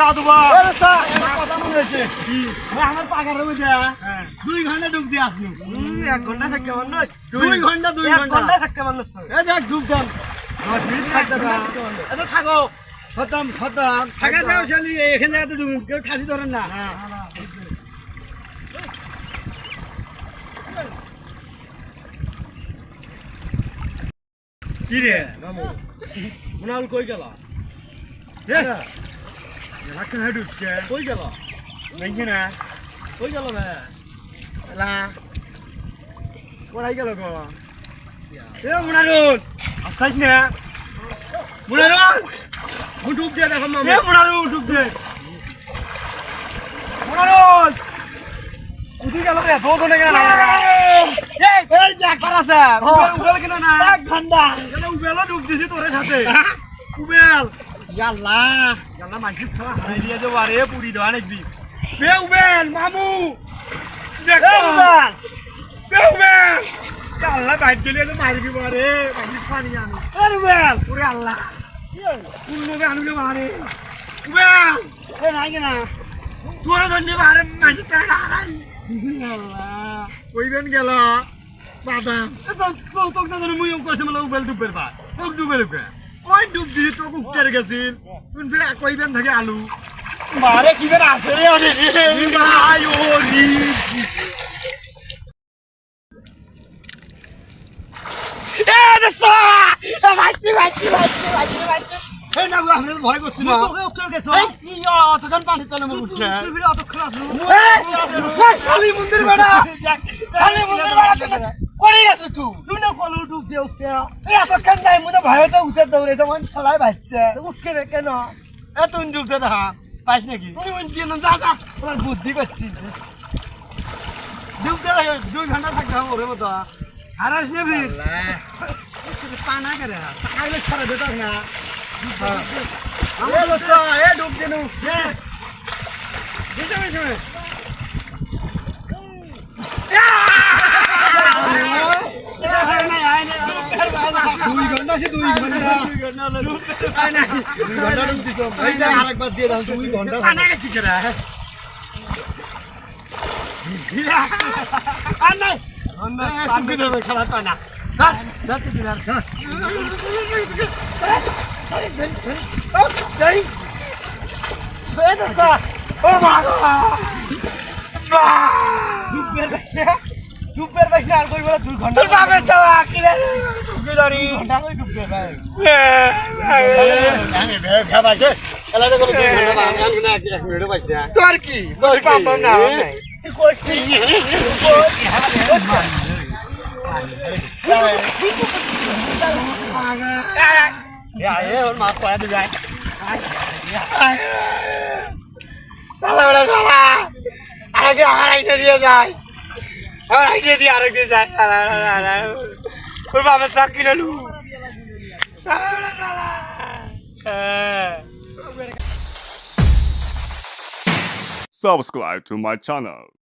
খাওয়া দেবো কথা মনে হয়েছে আমার পাকার মধ্যে 2 ঘন্টা ডুব দিয়ে আসলু 1 ঘন্টা থাকতে মানুষ 2 ঘন্টা 2 ঘন্টা থাকতে মানুষ এই দেখ ডুব দেন 10 মিনিট থাকতে না এটা থাকো খতম থাকা যাও শালি এখানে জায়গাতে ডুব কেউ খাসি ধরেন না কি রে মামু মুনাল কই গেল রাখতে হাই ডুবছে কই গেল দেখি না কই গেল রে লা কোথায় গেল গো এ মুনারুল আসছিস না মুনারুল ডুব দিয়ে দেখো মামু এ মুনারুল ডুব দে মুনারুল উঠি গেল রে দোনে গেল এই দেখ পারাছে উবেল কেন না 1 ঘন্টা উবেল ডুব দিছি তোর সাথে উবেল ইয়াল্লা ইয়াল্লা মাইছি ছাড়া হারাই দিয়ে যাবো আরে পুরি দেওয়া নাকি বে উবেল মামু দেখ উবেল বে উবেল ইয়াল্লা বাইক গেলে তো মারি দিব আরে মাইছি পানি আনি আরে উবেল ওরে আল্লাহ কুন্নবে আনুলে মারে উবেল এ নাই কেনা তোরা ধন্যে মারে মাইছি ছাড়া হারাই আল্লাহ কইবেন গেল বাদাম তো তো তো মুই কইছে মানে উবেল ডুবের বা তো ডুবের কে ওই ডুব দিয়ে তো উঠতে গেছিল তুই ফিরে কইবেন থাকে আলু মারে কি বের আছে রে ওরে ভাই ওরি এ দস্তা বাচ্চি এই না আমি ভয় করছি না তোকে উঠতে গেছো এই কি তখন পানি তলে মুখ উঠছে তুই ফিরে অত খারাপ কালী মন্দির বেড়া কালী মন্দির বেড়া করে গেছ তুই না কল ডুব দিয়ে উঠতে এই এত কেন যাই মুদে ভয়তে উঠে দৌড়ে তখন খেলায় বাচ্চা উঠকে রে কেন এত ডুব দে দেখা পাইছ নাকি তুই মন দিয়ে যা তোমার বুদ্ধি পাচ্ছি ডুব দে 2 ঘন্টা থাকতে হবে ওরে মতো হারাস নে ভিড় পানা করে আইলে ছাড়া দে না আমার দোস্ত এ ডুব দে নু দিতে দুই ঘন্টা ডুব দিছ আরেকবার দিয়ে দাও 2 ঘন্টা পানা গেছি কেরা সুখী ধরবে খেলা পানা ডুবের বাইক আর কই বলে 2 ঘন্টা বাবে যাওয়া কি রে ডুবে ধরি ঘন্টা কই ডুবে ভাই আমি ভাবাইছে এলাটা করে 2 ঘন্টা বাম গান না 1 মিনিট পাইছ না তোর কি তোর পাম না নাই তুই কই কি এ ওর মা পায়া দে যায় সালা বড় সালা আগে হারাইতে দিয়ে যায় হারাইতে দিয়ে আরেকদিন যায় ওর বাবা চাকরি লু সালা বড় সালা Subscribe to my channel.